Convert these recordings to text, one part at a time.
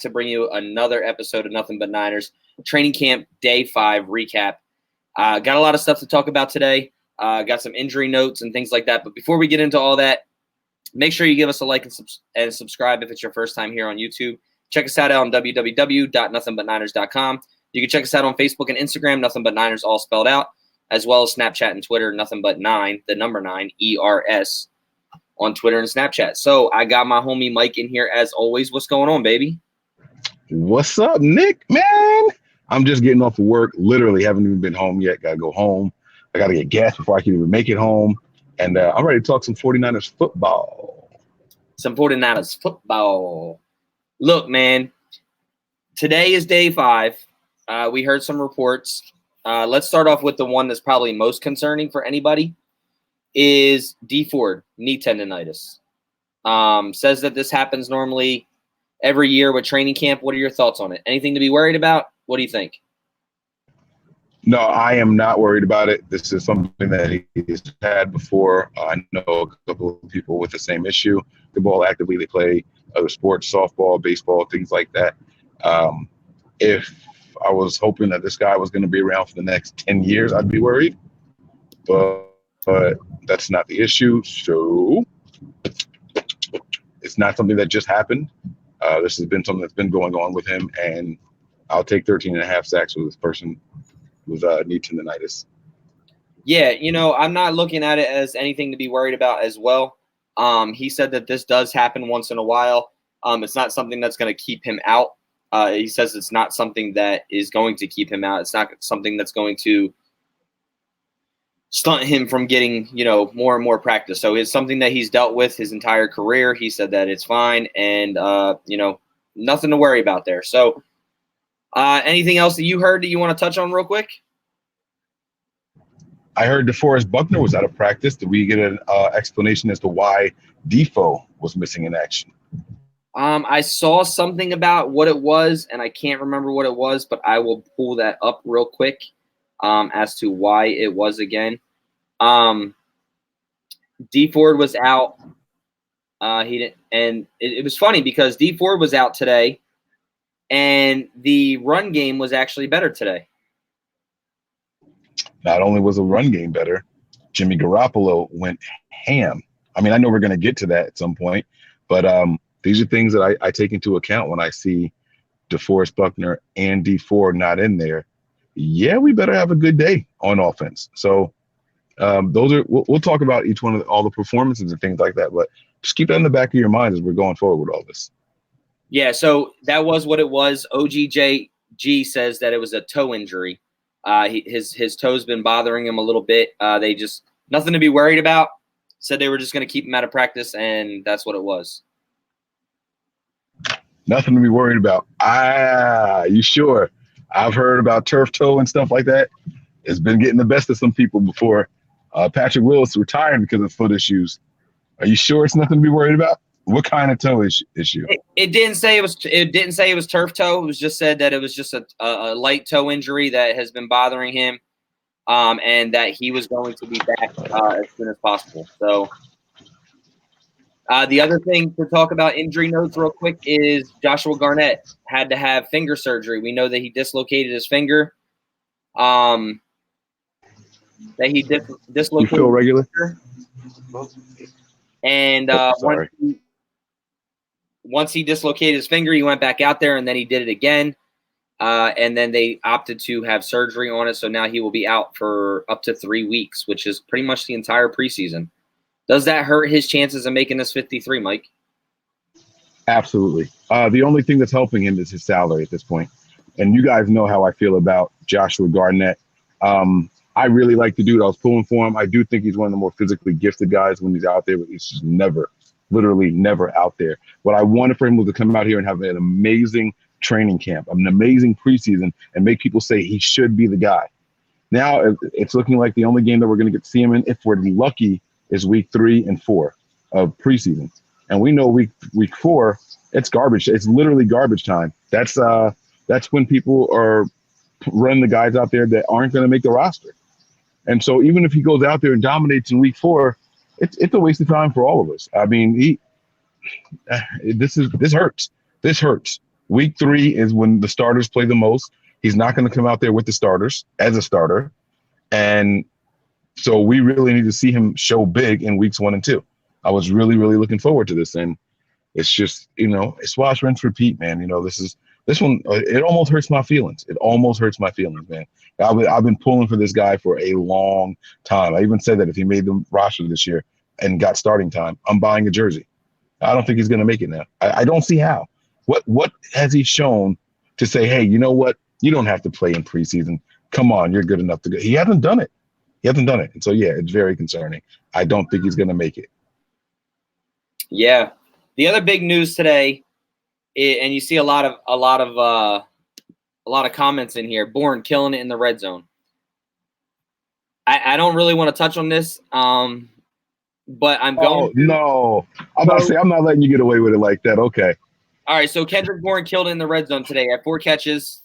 back to bring you another episode of Nothing But Niners. Training camp day 5 recap. Got a lot of stuff to talk about today. Got some injury notes and things like that. But before we get into all that, make sure you give us a like and subscribe if it's your first time here on YouTube. Check us out on www.nothingbutniners.com. You can check us out on Facebook and Instagram, Nothing But Niners, all spelled out, as well as Snapchat and Twitter, Nothing But 9, the number 9, ERS, on Twitter and Snapchat. So I got my homie Mike in here as always. What's going on, baby? What's up, Nick, man? I'm just getting off of work. Literally haven't even been home yet. Got to go home. I got to get gas before I can even make it home. And I'm ready to talk some 49ers football. Some 49ers football. Look, man, today is day 5. We heard some reports. Let's start off with the one that's probably most concerning for anybody is Dee Ford, knee tendonitis. Says that this happens normally every year with training camp. What are your thoughts on it? Anything to be worried about? What do you think? No, I am not worried about it. This is something that he's had before. I know a couple of people with the same issue. The ball actively, they play other sports, softball, baseball, things like that. If I was hoping that this guy was going to be around for the next 10 years, I'd be worried. But that's not the issue. So it's not something that just happened. This has been something that's been going on with him, and I'll take 13 and a half sacks with this person with knee tendonitis. Yeah, I'm not looking at it as anything to be worried about as well. He said that this does happen once in a while. It's not something that's going to keep him out. He says it's not something that is going to keep him out. It's not something that's going to stunt him from getting, more and more practice. So it's something that he's dealt with his entire career. He said that it's fine and, nothing to worry about there. So anything else that you heard that you want to touch on real quick? I heard DeForest Buckner was out of practice. Did we get an explanation as to why Defoe was missing in action? I saw something about what it was, and I can't remember what it was, but I will pull that up real quick as to why it was again. Dee Ford was out. He didn't, and it was funny because Dee Ford was out today, and the run game was actually better today. Not only was the run game better, Jimmy Garoppolo went ham. I mean, I know we're going to get to that at some point, but these are things that I take into account when I see DeForest Buckner and Dee Ford not in there. Yeah, we better have a good day on offense. So those are we'll talk about each one of all the performances and things like that, but just keep that in the back of your mind as we're going forward with all this. Yeah, so that was what it was. OGJG says that it was a toe injury. His toe's been bothering him a little bit. They just nothing to be worried about. Said they were just going to keep him out of practice, and that's what it was. Nothing to be worried about. You sure? I've heard about turf toe and stuff like that. It's been getting the best of some people before. Patrick Willis retired because of foot issues. Are you sure it's nothing to be worried about? What kind of toe issue? It didn't say it was. It didn't say it was turf toe. It was just said that it was just a light toe injury that has been bothering him, and that he was going to be back as soon as possible. So. The other thing to talk about injury notes real quick is Joshua Garnett had to have finger surgery. We know that he dislocated his finger. That he dislocated. You feel regular? And once he dislocated his finger, he went back out there, and then he did it again. And then they opted to have surgery on it, so now he will be out for up to 3 weeks, which is pretty much the entire preseason. Does that hurt his chances of making this 53, Mike? Absolutely. The only thing that's helping him is his salary at this point. And you guys know how I feel about Joshua Garnett. I really like the dude. I was pulling for him. I do think he's one of the more physically gifted guys when he's out there, but he's just literally never out there. What I wanted for him was to come out here and have an amazing training camp, an amazing preseason, and make people say he should be the guy. Now it's looking like the only game that we're going to get to see him in, if we're lucky, is week 3 and 4 of preseason. And we know week 4, it's garbage. It's literally garbage time. That's when people are running the guys out there that aren't going to make the roster. And so even if he goes out there and dominates in week 4, it's a waste of time for all of us. I mean, this hurts. This hurts. Week 3 is when the starters play the most. He's not going to come out there with the starters as a starter. And so we really need to see him show big in weeks 1 and 2. I was really, really looking forward to this. And it's just, it's wash, rinse, repeat, man. This one, it almost hurts my feelings. It almost hurts my feelings, man. I've been pulling for this guy for a long time. I even said that if he made the roster this year and got starting time, I'm buying a jersey. I don't think he's going to make it now. I don't see how. What has he shown to say, hey, you know what? You don't have to play in preseason. Come on, you're good enough to go. He hasn't done it. And so, yeah, it's very concerning. I don't think he's going to make it. Yeah. The other big news today, and you see a lot of comments in here. Bourne killing it in the red zone. I don't really want to touch on this, but I'm going. Oh, no, I'm about to say I'm not letting you get away with it like that. Okay. All right. So Kendrick Bourne killed it in the red zone today. He had 4 catches.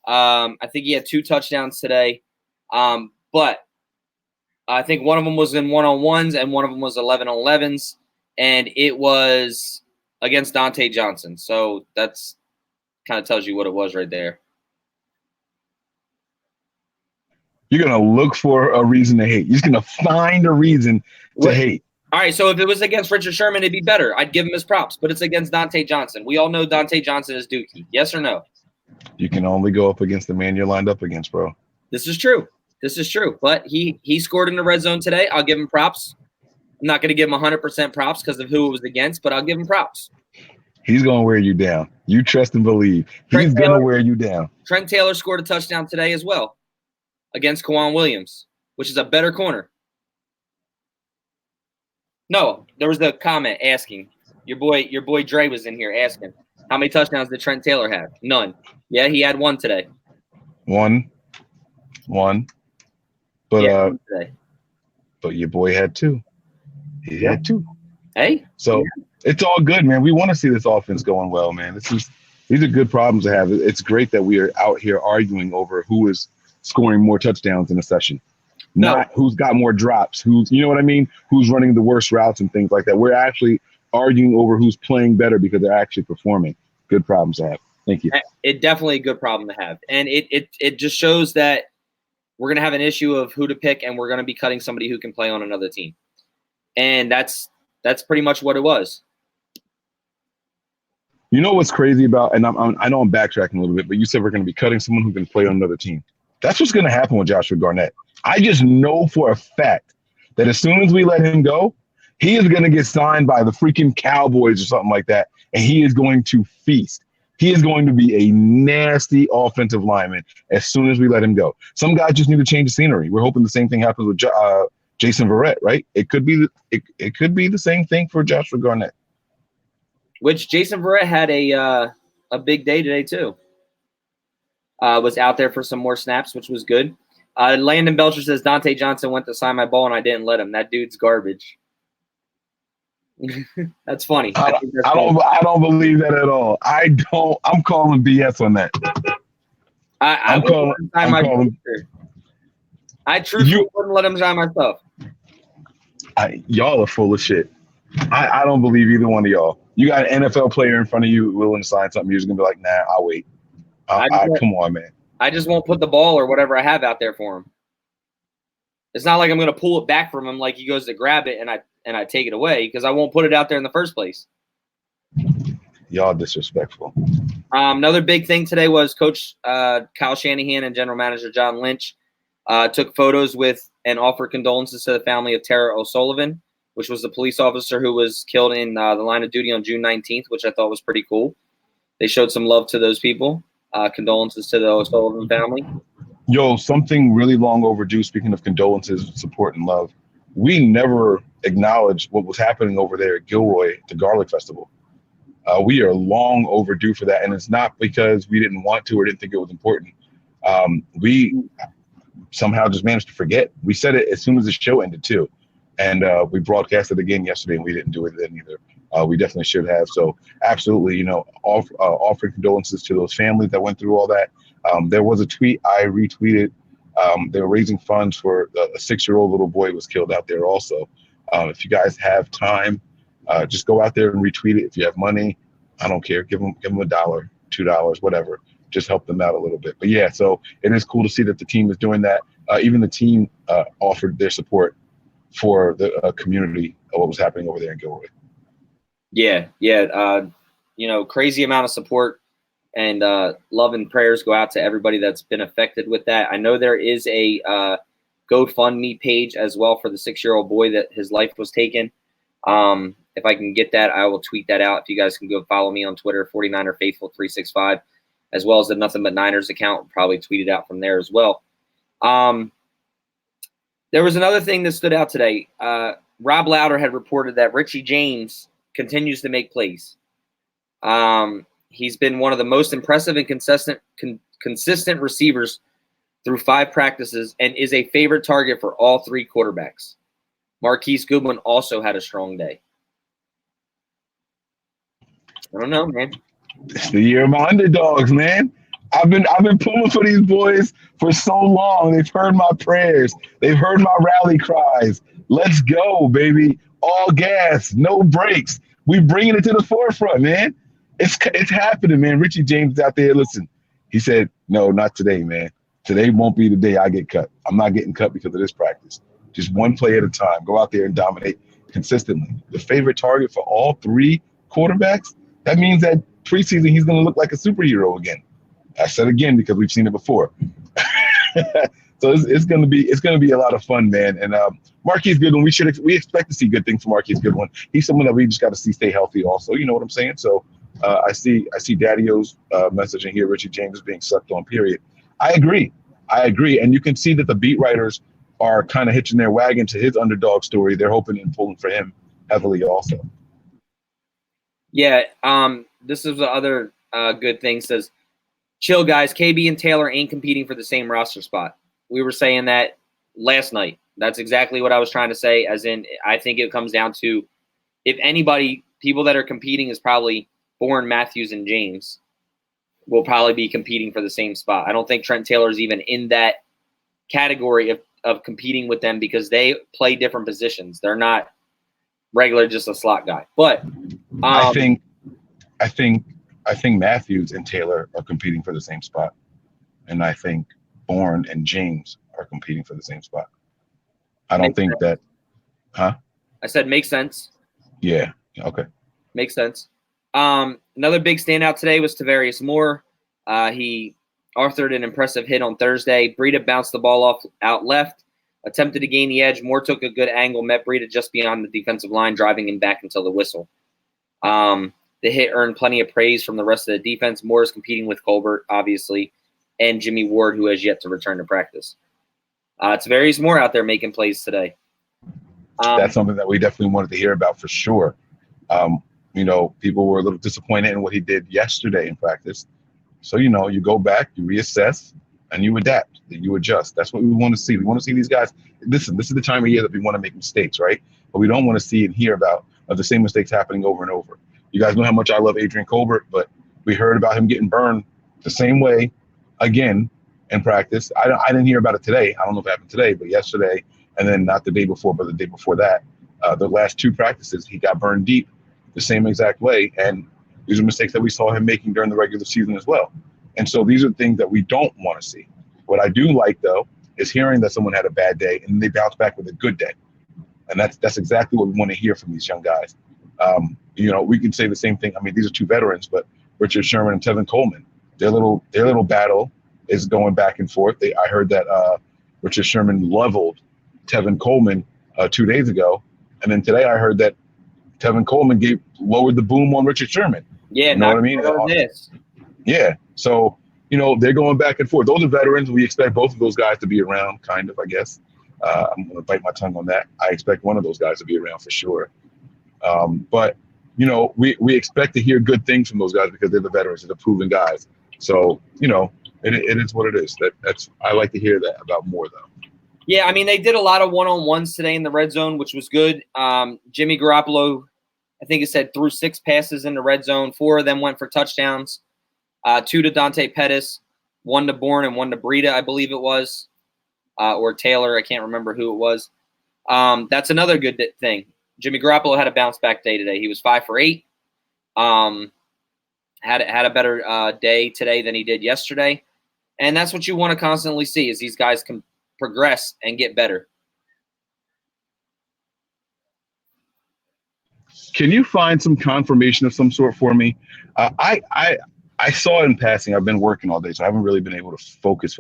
I think he had 2 touchdowns today. But I think one of them was in 1-on-1s and one of them was 11-on-11s, and it was against Dante Johnson. So that's kind of tells you what it was right there. You're going to look for a reason to hate. You're just going to find a reason to hate. All right, so if it was against Richard Sherman, it'd be better. I'd give him his props, but it's against Dante Johnson. We all know Dante Johnson is dookie. Yes or no? You can only go up against the man you're lined up against, bro. This is true. But he scored in the red zone today. I'll give him props. I'm not going to give him 100% props because of who it was against, but I'll give him props. He's going to wear you down. You trust and believe. He's going to wear you down. Trent Taylor scored a touchdown today as well against Kwan Williams, which is a better corner. No, there was the comment asking. Your boy Dre was in here asking, how many touchdowns did Trent Taylor have? None. Yeah, he had 1 today. One. But but your boy had 2. He had 2. Hey. So it's all good, man. We want to see this offense going well, man. These are good problems to have. It's great that we are out here arguing over who is scoring more touchdowns in a session. Not who's got more drops, you know what I mean? Who's running the worst routes and things like that. We're actually arguing over who's playing better because they're actually performing. Good problems to have. Thank you. It definitely a good problem to have. And it just shows that we're going to have an issue of who to pick, and we're going to be cutting somebody who can play on another team. And that's pretty much what it was. You know what's crazy about, and I know I'm backtracking a little bit, but you said we're going to be cutting someone who can play on another team. That's what's going to happen with Joshua Garnett. I just know for a fact that as soon as we let him go, he is going to get signed by the freaking Cowboys or something like that, and he is going to feast. He is going to be a nasty offensive lineman as soon as we let him go. Some guys just need to change the scenery. We're hoping the same thing happens with Jason Verrett, right? It could be the same thing for Joshua Garnett. Which Jason Verrett had a big day today too. Was out there for some more snaps, which was good. Landon Belcher says Dante Johnson went to sign my ball and I didn't let him. That dude's garbage. That's funny. I don't believe that at all. I'm calling BS on that. I truthfully wouldn't let him sign myself. Y'all are full of shit. I don't believe either one of y'all. You got an NFL player in front of you willing to sign something. You're just gonna be like, nah, I'll wait. Come on, man. I just won't put the ball or whatever I have out there for him. It's not like I'm going to pull it back from him like he goes to grab it and I take it away because I won't put it out there in the first place. Y'all disrespectful. Another big thing today was Coach Kyle Shanahan and General Manager John Lynch took photos with and offered condolences to the family of Tara O'Sullivan, which was the police officer who was killed in the line of duty on June 19th, which I thought was pretty cool. They showed some love to those people. Condolences to the O'Sullivan family. Yo, something really long overdue, speaking of condolences, support, and love. We never acknowledged what was happening over there at Gilroy, the Garlic Festival. We are long overdue for that, and it's not because we didn't want to or didn't think it was important. We somehow just managed to forget. We said it as soon as the show ended, too. And we broadcast it again yesterday, and we didn't do it then either. We definitely should have. So absolutely, offering condolences to those families that went through all that. There was a tweet I retweeted. They were raising funds for a 6-year-old little boy who was killed out there also. If you guys have time, just go out there and retweet it. If you have money, I don't care. Give them $1. $2, whatever. Just help them out a little bit. But yeah, so it is cool to see that the team is doing that. Even the team offered their support for the community of what was happening over there in Gilroy. Yeah. Crazy amount of support and love and prayers go out to everybody that's been affected with that. I know there is a GoFundMe page as well for the 6-year-old boy that his life was taken. If I can get that, I will tweet that out. If you guys can go follow me on Twitter, 49erfaithful365, as well as the Nothing But Niners account. I'll probably tweet it out from there as well. There was another thing that stood out today. Rob Lauder had reported that Richie James continues to make plays. He's been one of the most impressive and consistent receivers through 5 practices and is a favorite target for all 3 quarterbacks. Marquise Goodwin also had a strong day. I don't know, man. It's the year of my underdogs, man. I've been pulling for these boys for so long. They've heard my prayers. They've heard my rally cries. Let's go, baby. All gas, no brakes. We bringing it to the forefront, man. It's happening, man. Richie James out there. Listen, he said, no, not today, man. Today won't be the day I get cut. I'm not getting cut because of this practice. Just one play at a time. Go out there and dominate consistently. The favorite target for all 3 quarterbacks, that means that preseason he's going to look like a superhero again. I said again because we've seen it before. So it's going to be a lot of fun, man. And Marquise Goodwin, we expect to see good things from Marquise Goodwin. He's someone that we just got to see stay healthy also. You know what I'm saying? So I see Daddy-O's message in here. Richie James is being sucked on, period. I agree. And you can see that the beat writers are kind of hitching their wagon to his underdog story. They're hoping and pulling for him heavily also. Yeah, this is the other good thing. Says, chill, guys. KB and Taylor ain't competing for the same roster spot. We were saying that last night. That's exactly what I was trying to say, as in I think it comes down to, if anybody, people that are competing is probably Bourne, Matthews, and James will probably be competing for the same spot. I don't think Trent Taylor is even in that category of competing with them because they play different positions. They're not regular, just a slot guy. But I think Matthews and Taylor are competing for the same spot, and I think Bourne and James are competing for the same spot. I don't think that, huh? I said makes sense. Yeah. Okay. Makes sense. Another big standout today was Tavarius Moore. He authored an impressive hit on Thursday. Breida bounced the ball out left, attempted to gain the edge. Moore took a good angle, met Breida just beyond the defensive line, driving him back until the whistle. The hit earned plenty of praise from the rest of the defense. Moore is competing with Colbert, obviously, and Jimmy Ward, who has yet to return to practice. Tavarius Moore out there making plays today. That's something that we definitely wanted to hear about for sure. People were a little disappointed in what he did yesterday in practice. So, you go back, you reassess, and you adapt, you adjust. That's what we want to see. We want to see these guys. Listen, this is the time of year that we want to make mistakes, right? But we don't want to see and hear about the same mistakes happening over and over. You guys know how much I love Adrian Colbert, but we heard about him getting burned the same way again in practice. I didn't hear about it today. I don't know if it happened today, but yesterday, and then not the day before, but the day before that, the last 2 practices, he got burned deep the same exact way. And these are mistakes that we saw him making during the regular season as well. And so these are things that we don't want to see. What I do like, though, is hearing that someone had a bad day and they bounce back with a good day. And that's exactly what we want to hear from these young guys. We can say the same thing. I mean, these are 2 veterans, but Richard Sherman and Tevin Coleman, their little battle is going back and forth. I heard that Richard Sherman leveled Tevin Coleman 2 days ago. And then today I heard that Tevin Coleman lowered the boom on Richard Sherman. Yeah, you know what I mean? Yeah. So, they're going back and forth. Those are veterans. We expect both of those guys to be around, kind of, I guess. I'm going to bite my tongue on that. I expect one of those guys to be around for sure. But, we expect to hear good things from those guys because they're the veterans. They're the proven guys. So, it is what it is. I like to hear that about Moore, though. Yeah, I mean, they did a lot of one-on-ones today in the red zone, which was good. Jimmy Garoppolo, I think it said, threw 6 passes in the red zone. 4 of them went for touchdowns. 2 to Dante Pettis, 1 to Bourne, and 1 to Breida, I believe it was. Or Taylor, I can't remember who it was. That's another good thing. Jimmy Garoppolo had a bounce-back day today. He was 5 for 8. had a better day today than he did yesterday, and that's what you want to constantly see is these guys can progress and get better. Can you find some confirmation of some sort for me? I saw in passing. I've been working all day, so I haven't really been able to focus.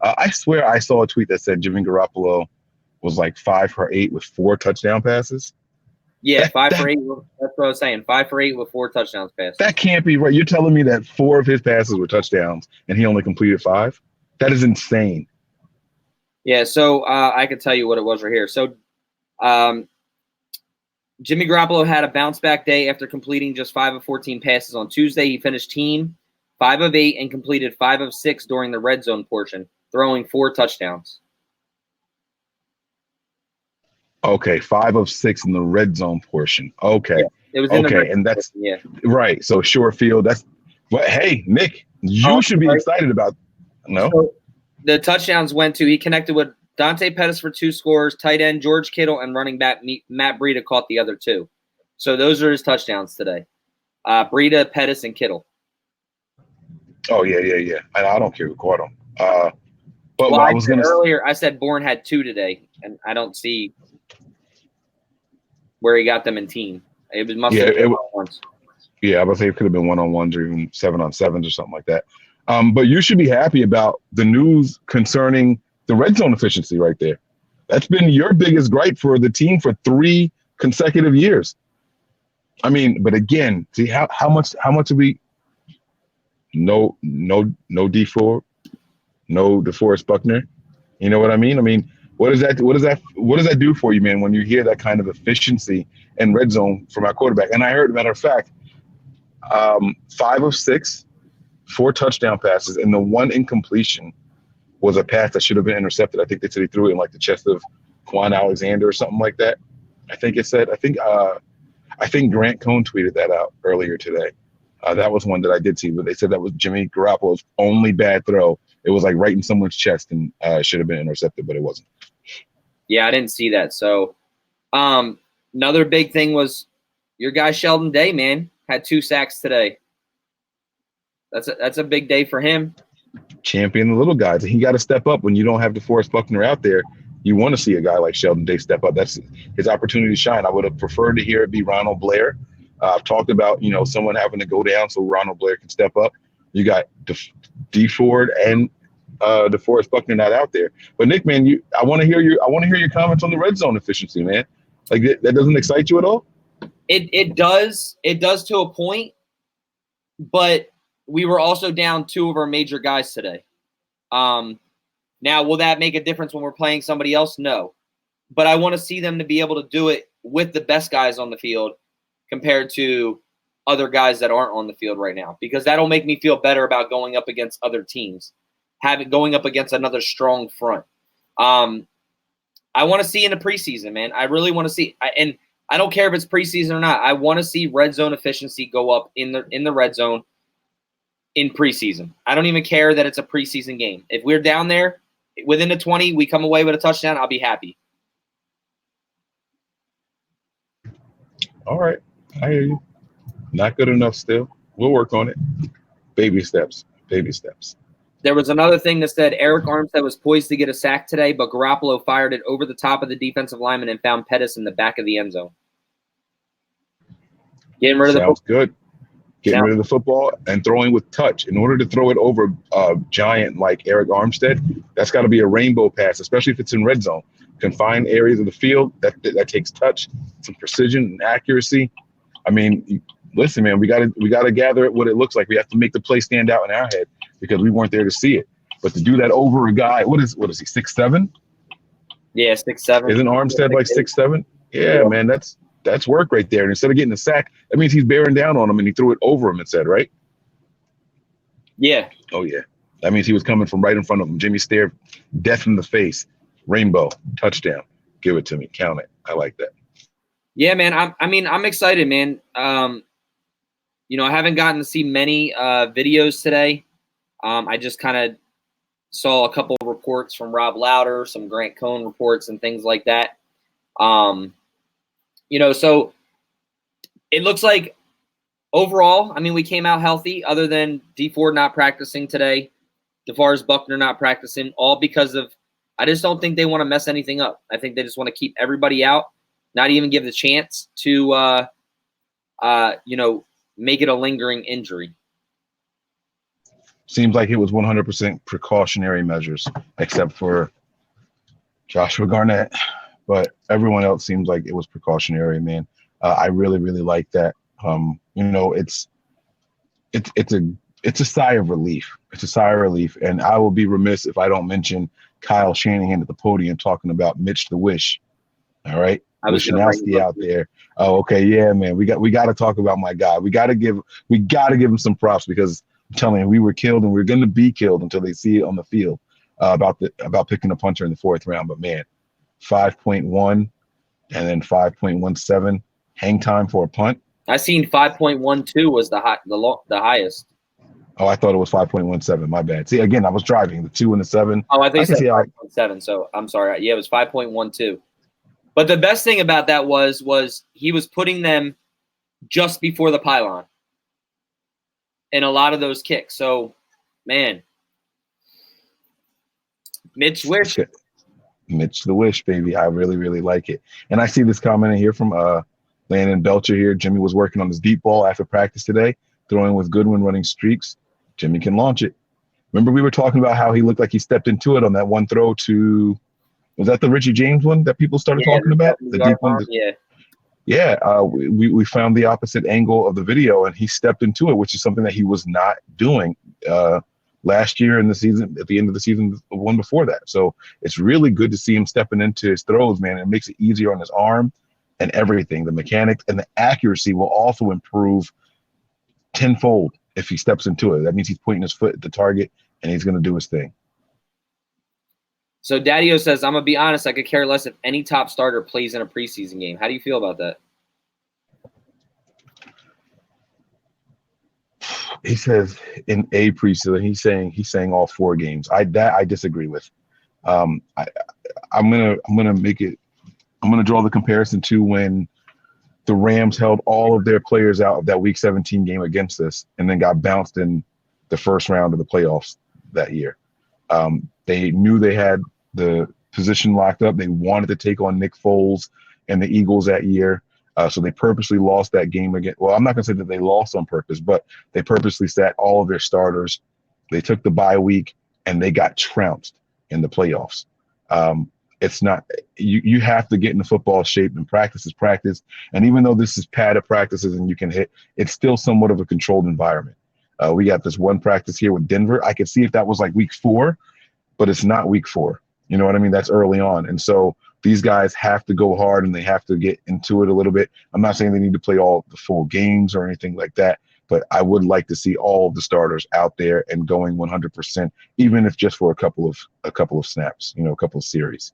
I swear I saw a tweet that said Jimmy Garoppolo was like 5 for 8 with 4 touchdown passes. Yeah, 5 for 8. That's what I was saying. 5 for 8 with 4 touchdowns passed. That can't be right. You're telling me that 4 of his passes were touchdowns and he only completed 5? That is insane. Yeah, so I can tell you what it was right here. So Jimmy Garoppolo had a bounce-back day after completing just 5 of 14 passes on Tuesday. He finished team 5 of 8 and completed 5 of 6 during the red zone portion, throwing 4 touchdowns. Okay, 5 of 6 in the red zone portion. Okay, yeah, it was in okay, and that's right. So short field. That's what. Hey, Nick, you should be excited about. No, so the touchdowns went to. He connected with Dante Pettis for 2 scores, tight end George Kittle, and running back Matt Breida caught the other 2. So those are his touchdowns today. Breida, Pettis, and Kittle. Oh yeah. And I don't care who caught them. But well, I was going to earlier. I said Bourne had 2 today, and I don't see where he got them in team. It was must have been once. Yeah, I would say it could have been 1-on-1s or even 7-on-7s or something like that. But you should be happy about the news concerning the red zone efficiency right there. That's been your biggest gripe for the team for 3 consecutive years. I mean, but again, see how much have we? No D4, no DeForest Buckner. You know what I mean? I mean, what does that do for you, man, when you hear that kind of efficiency in red zone from our quarterback? And I heard, matter of fact, 5 of 6, 4 touchdown passes, and the 1 incompletion was a pass that should have been intercepted. I think they said he threw it in like the chest of Quan Alexander or something like that. I think it said. I think Grant Cohn tweeted that out earlier today. That was one that I did see, but they said that was Jimmy Garoppolo's only bad throw. It was like right in someone's chest and should have been intercepted, but it wasn't. Yeah, I didn't see that. So another big thing was your guy Sheldon Day, man, had 2 sacks today. That's a big day for him. Champion the little guys. He got to step up when you don't have DeForest Buckner out there. You want to see a guy like Sheldon Day step up. That's his opportunity to shine. I would have preferred to hear it be Ronald Blair. I've talked about, someone having to go down so Ronald Blair can step up. You got D Ford and DeForest Buckner not out there. But Nick, man, I want to hear your comments on the red zone efficiency, man. Like that doesn't excite you at all? It does. It does to a point, but we were also down 2 of our major guys today. Now, will that make a difference when we're playing somebody else? No. But I want to see them to be able to do it with the best guys on the field compared to other guys that aren't on the field right now, because that'll make me feel better about going up against other teams, going up against another strong front. I want to see in the preseason, man. I really want to see, and I don't care if it's preseason or not. I want to see red zone efficiency go up in the red zone in preseason. I don't even care that it's a preseason game. If we're down there within the 20, we come away with a touchdown, I'll be happy. All right. I hear you. Not good enough still. We'll work on it. Baby steps. Baby steps. There was another thing that said Eric Armstead was poised to get a sack today, but Garoppolo fired it over the top of the defensive lineman and found Pettis in the back of the end zone. Getting rid of Sounds good. Getting rid of the football and throwing with touch. In order to throw it over a giant like Eric Armstead, that's got to be a rainbow pass, especially if it's in red zone. Confined areas of the field, that takes touch, some precision and accuracy. I mean, listen, man, we gotta gather what it looks like. We have to make the play stand out in our head because we weren't there to see it. But to do that over a guy, what is he, 6'7"? Yeah, 6'7". Isn't Armstead like 6'7"? Yeah, man, that's work right there. And instead of getting a sack, that means he's bearing down on him and he threw it over him, it said, right? Yeah. Oh, yeah. That means he was coming from right in front of him. Jimmy stared death in the face. Rainbow, touchdown. Give it to me. Count it. I like that. Yeah, man. I'm excited, man. I haven't gotten to see many videos today. I just kind of saw a couple of reports from Rob Louder, some Grant Cohn reports and things like that. So it looks like overall, I mean, we came out healthy other than D Ford not practicing today, DeForest Buckner not practicing, all because of I just don't think they want to mess anything up. I think they just want to keep everybody out, not even give the chance to make it a lingering injury. Seems like it was 100% precautionary measures, except for Joshua Garnett. But everyone else seems like it was precautionary, man. I really, really like that. It's a sigh of relief. It's a sigh of relief. And I will be remiss if I don't mention Kyle Shanahan at the podium talking about Mitch the Wish. All right. Wishnowski out there. Oh, okay. Yeah, man. We got to talk about my guy. We got to give him some props because I'm telling you, we were killed and we're going to be killed until they see it on the field about picking a punter in the 4th round. But man, 5.1 and then 5.17 hang time for a punt. I seen 5.12 was the highest. Oh, I thought it was 5.17. My bad. See, again, I was driving the 2 and the 7. Oh, I think you said 5.7. So I'm sorry. Yeah, it was 5.12. But the best thing about that was he was putting them just before the pylon in a lot of those kicks. So, man, Mitch Wish. Mitch the Wish, baby. I really, really like it. And I see this comment in here from Landon Belcher here. Jimmy was working on his deep ball after practice today, throwing with Goodwin running streaks. Jimmy can launch it. Remember we were talking about how he looked like he stepped into it on that one throw to – was that the Richie James one that people started talking about? The deep one? Yeah. Yeah, we found the opposite angle of the video, and he stepped into it, which is something that he was not doing last year in the season, at the end of the season, the one before that. So it's really good to see him stepping into his throws, man. It makes it easier on his arm and everything. The mechanics and the accuracy will also improve tenfold if he steps into it. That means he's pointing his foot at the target, and he's going to do his thing. So Daddy-O says, I'm going to be honest, I could care less if any top starter plays in a preseason game. How do you feel about that? He says in a preseason, he's saying all 4 games. I disagree with. I'm gonna draw the comparison to when the Rams held all of their players out of that Week 17 game against us, and then got bounced in the first round of the playoffs that year. They knew they had the position locked up. They wanted to take on Nick Foles and the Eagles that year. So they purposely lost that game again. Well, I'm not going to say that they lost on purpose, but they purposely sat all of their starters. They took the bye week, and they got trounced in the playoffs. It's not you have to get in the football shape, and practice is practice. And even though this is padded practices and you can hit, it's still somewhat of a controlled environment. We got this one practice here with Denver. I could see if that was like week 4, but it's not week 4. You know what I mean? That's early on. And so these guys have to go hard and they have to get into it a little bit. I'm not saying they need to play all the full games or anything like that, but I would like to see all of the starters out there and going 100%, even if just for a couple of snaps, a couple of series.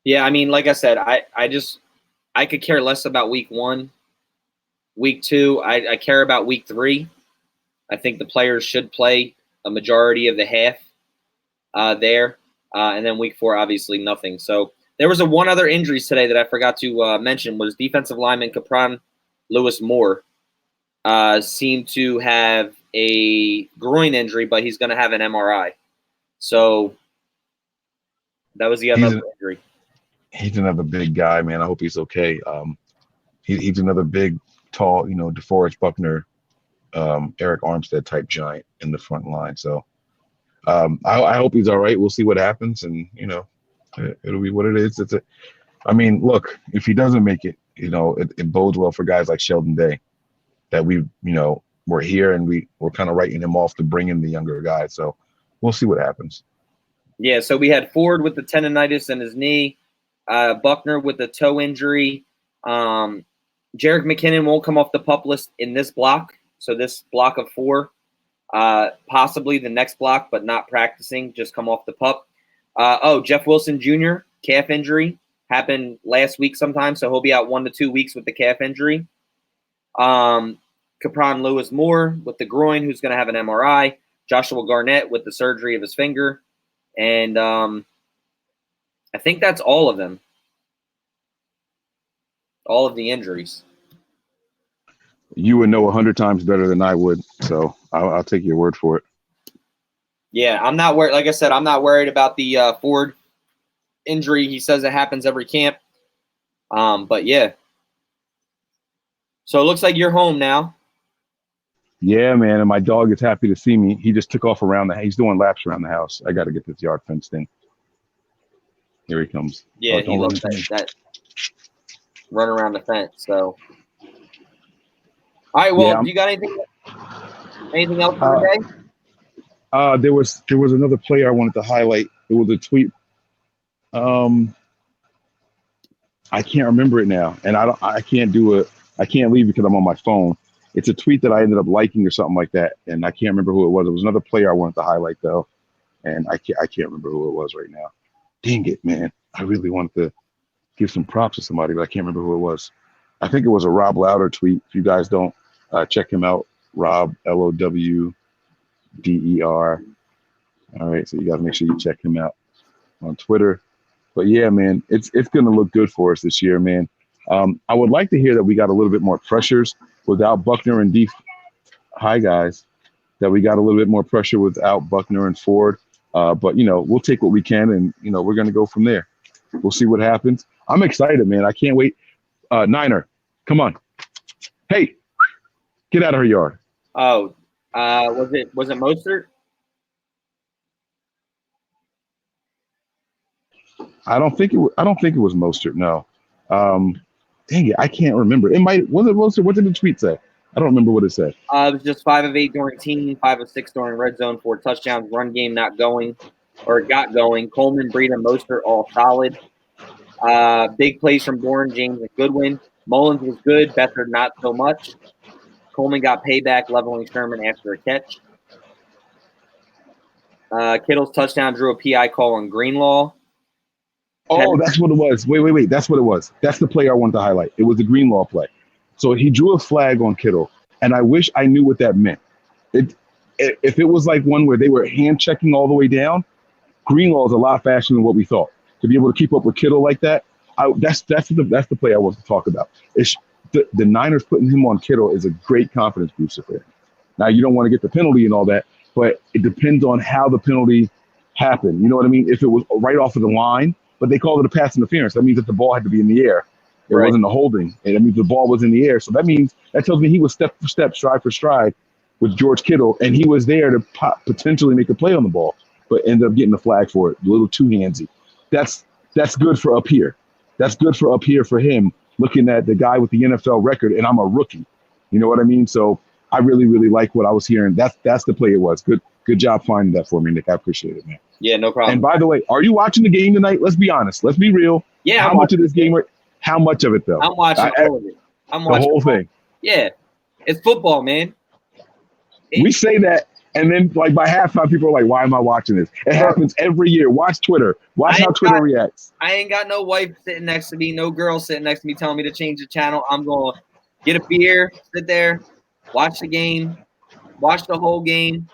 Yeah, I mean, like I said, I could care less about week 1. Week 2, I care about week 3. I think the players should play a majority of the half there. And then week 4, obviously nothing. So there was one other injury today that I forgot to mention was defensive lineman Capron Lewis Moore seemed to have a groin injury, but he's going to have an MRI. So that was the other injury. He's another big guy, man. I hope he's okay. He's another big, tall, DeForest Buckner, Eric Armstead type giant in the front line. So I hope he's all right. We'll see what happens, and it'll be what it is. Look, if he doesn't make it, it bodes well for guys like Sheldon Day, that we're here and we're kind of writing him off to bring in the younger guys. So we'll see what happens. Yeah. So we had Ford with the tendonitis in his knee, Buckner with the toe injury. Jerick McKinnon won't come off the PUP list in this block. So this block of 4. Possibly the next block, but not practicing, just come off the PUP. Jeff Wilson Jr., calf injury, happened last week sometime, so he'll be out 1 to 2 weeks with the calf injury. Capron Lewis Moore with the groin, who's going to have an MRI. Joshua Garnett with the surgery of his finger. And I think that's all of them. All of the injuries. You would know 100 times better than I would, so I'll take your word for it. Yeah, I'm not worried. Like I said, I'm not worried about the Ford injury. He says it happens every camp. But yeah. So it looks like you're home now. Yeah, man, and my dog is happy to see me. He just took off around he's doing laps around the house. I got to get this yard fenced in. Here he comes. Yeah, don't he run loves into me. that run around the fence. So, all right. Well, Yeah, do you got anything else for the day? there was another player I wanted to highlight. It was a tweet. I can't remember it now, and I can't do it. I can't leave because I'm on my phone. It's a tweet that I ended up liking or something like that, and I can't remember who it was. It was another player I wanted to highlight though, and I can't remember who it was right now. Dang it, man! I really wanted to give some props to somebody, but I can't remember who it was. I think it was a Rob Louder tweet. If you guys don't check him out, Rob Lowder. All right, so you got to make sure you check him out on Twitter. But yeah, man, it's going to look good for us this year, man. I would like to hear that we got a little bit more pressures without Buckner and Hi, guys. That we got a little bit more pressure without Buckner and Ford. But, we'll take what we can, and, we're going to go from there. We'll see what happens. I'm excited, man. I can't wait. Niner, come on. Hey, get out of her yard. Oh, was it Mostert? I don't think it was Mostert. No. Dang it, I can't remember. Was it Mostert? What did the tweet say? I don't remember what it said. It was just 5 of 8 during team, 5 of 6 during red zone, 4 touchdowns, run game not going, or got going. Coleman, Breida, Mostert all solid. Big plays from Bourne, James, and Goodwin. Mullins was good, Beathard not so much. Coleman got payback, leveling Sherman after a catch. Kittle's touchdown drew a PI call on Greenlaw. Oh, that's what it was. Wait. That's what it was. That's the play I wanted to highlight. It was the Greenlaw play. So he drew a flag on Kittle, and I wish I knew what that meant. If it was like one where they were hand checking all the way down, Greenlaw is a lot faster than what we thought. To be able to keep up with Kittle like that, that's the play I want to talk about. The Niners putting him on Kittle is a great confidence booster for him. Now, you don't want to get the penalty and all that, but it depends on how the penalty happened. You know what I mean? If it was right off of the line, but they called it a pass interference, that means that the ball had to be in the air. It wasn't a holding. And that means the ball was in the air. So that tells me he was step for step, stride for stride with George Kittle, and he was there to potentially make a play on the ball, but ended up getting the flag for it. A little too handsy. That's good for up here. That's good for up here for him, looking at the guy with the NFL record, and I'm a rookie. You know what I mean? So I really, really like what I was hearing. That's the play it was. Good job finding that for me, Nick. I appreciate it, man. Yeah, no problem. And by the way, are you watching the game tonight? Let's be honest. Let's be real. Yeah. How much of this game? How much of it, though? I'm watching all of it. I'm watching the whole thing. Yeah. It's football, man. We say that, and then like by halftime, people are like, why am I watching this? It happens every year. Watch Twitter. Watch how Twitter reacts. I ain't got no wife sitting next to me, no girl sitting next to me telling me to change the channel. I'm going to get a beer, sit there, watch the game, watch the whole game.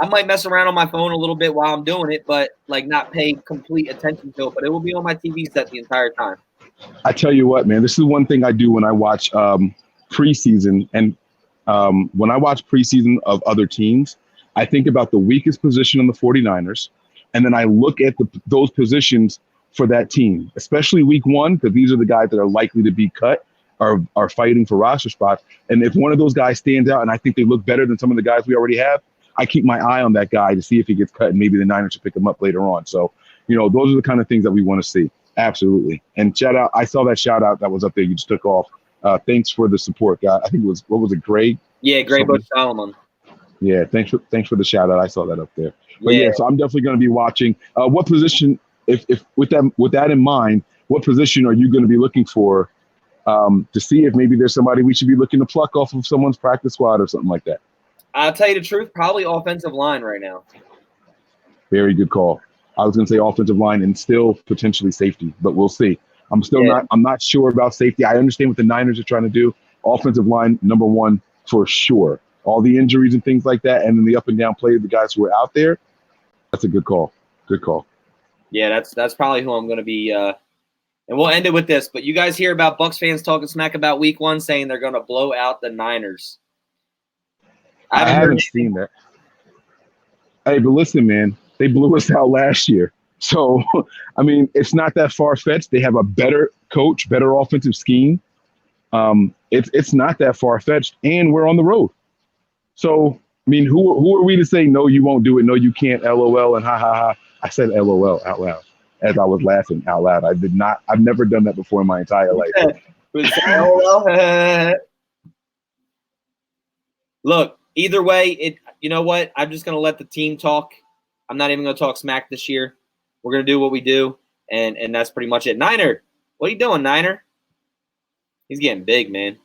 I might mess around on my phone a little bit while I'm doing it, but like not pay complete attention to it. But it will be on my TV set the entire time. I tell you what, man, this is one thing I do when I watch preseason. And when I watch preseason of other teams, I think about the weakest position on the 49ers. And then I look at those positions for that team, especially week one, because these are the guys that are likely to be cut or are fighting for roster spots. And if one of those guys stands out and I think they look better than some of the guys we already have, I keep my eye on that guy to see if he gets cut, and maybe the Niners should pick him up later on. So, those are the kind of things that we want to see. Absolutely. And shout out, I saw that shout out that was up there. You just took off. Thanks for the support, guy. I think it was, what was it, Greg? Yeah, Greg Bush Solomon. Yeah, thanks for the shout out. I saw that up there. But yeah, so I'm definitely going to be watching. What position, if with that in mind, what position are you going to be looking for to see if maybe there's somebody we should be looking to pluck off of someone's practice squad or something like that? I'll tell you the truth, probably offensive line right now. Very good call. I was going to say offensive line and still potentially safety, but we'll see. I'm not sure about safety. I understand what the Niners are trying to do. Offensive line, number one for sure. All the injuries and things like that, and then the up and down play of the guys who are out there. That's a good call. Good call. Yeah, that's probably who I'm going to be And we'll end it with this. But you guys hear about Bucs fans talking smack about week 1, saying they're going to blow out the Niners. I haven't seen that. Hey, but listen, man, they blew us out last year. So, I mean, it's not that far-fetched. They have a better coach, better offensive scheme. It's not that far-fetched, and we're on the road. So, I mean, who are we to say, no, you won't do it, no, you can't, LOL, and ha, ha, ha. I said LOL out loud as I was laughing out loud. I've never done that before in my entire life. Look, either way, you know what? I'm just going to let the team talk. I'm not even going to talk smack this year. We're going to do what we do, and that's pretty much it. Niner, what are you doing, Niner? He's getting big, man.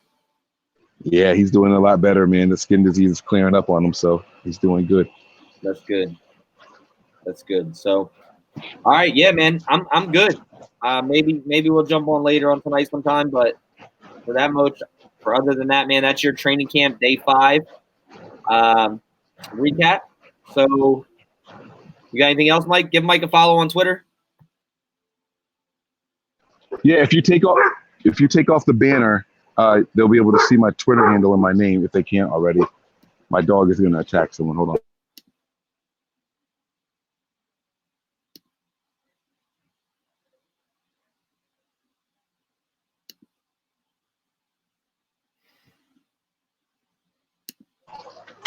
Yeah, he's doing a lot better, man. The skin disease is clearing up on him, so he's doing good. That's good. That's good. So, all right, yeah, man, I'm good. Maybe we'll jump on later on tonight sometime, but for other than that, man, that's your training camp day 5 recap. So, you got anything else, Mike? Give Mike a follow on Twitter. Yeah, if you take off the banner, they'll be able to see my Twitter handle and my name if they can't already. My dog is going to attack someone. Hold on.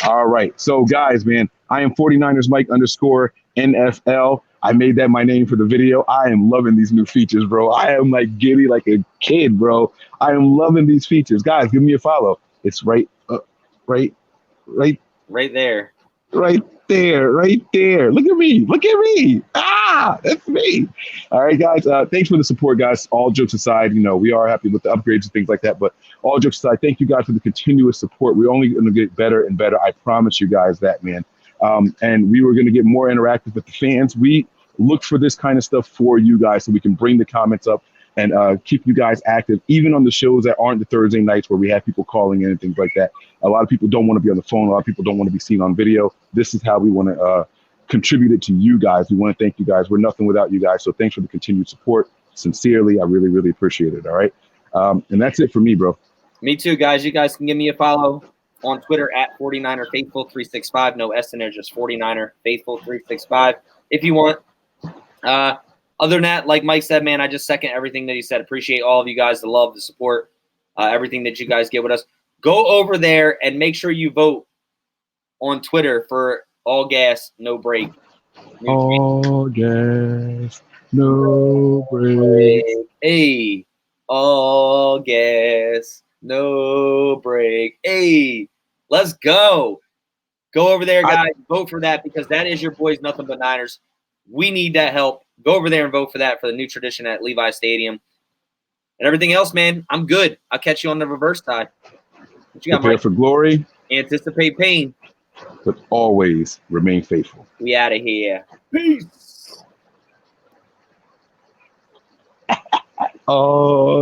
All right. So, guys, man, I am 49ers Mike _NFL. I made that my name for the video. I am loving these new features, bro. I am like giddy like a kid, bro. I am loving these features. Guys, give me a follow. It's right there. Right there. Look at me. That's me. All right, guys. Thanks for the support, guys. All jokes aside, we are happy with the upgrades and things like that. But all jokes aside, thank you guys for the continuous support. We're only going to get better and better. I promise you guys that, man. And we were going to get more interactive with the fans. We look for this kind of stuff for you guys so we can bring the comments up and keep you guys active, even on the shows that aren't the Thursday nights where we have people calling in and things like that. A lot of people don't want to be on the phone. A lot of people don't want to be seen on video. This is how we want to contribute it to you guys. We want to thank you guys. We're nothing without you guys. So thanks for the continued support. Sincerely, I really, really appreciate it. All right. And that's it for me, bro. Me too, guys. You guys can give me a follow on Twitter at 49er Faithful 365. No S in there, just 49er Faithful 365 if you want. Other than that, like Mike said, man, I just second everything that he said. Appreciate all of you guys, the love, the support, everything that you guys give with us. Go over there and make sure you vote on Twitter for All Gas, No Break. All gas, no break. Hey, all gas, no break. Hey, let's go. Go over there, guys. Vote for that because that is your boys, Nothing But Niners. We need that help. Go over there and vote for that for the new tradition at Levi Stadium. And everything else, man, I'm good. I'll catch you on the reverse side. What you got, Prepare Mike? for glory. Anticipate pain. But always remain faithful. We out of here. Peace. Oh.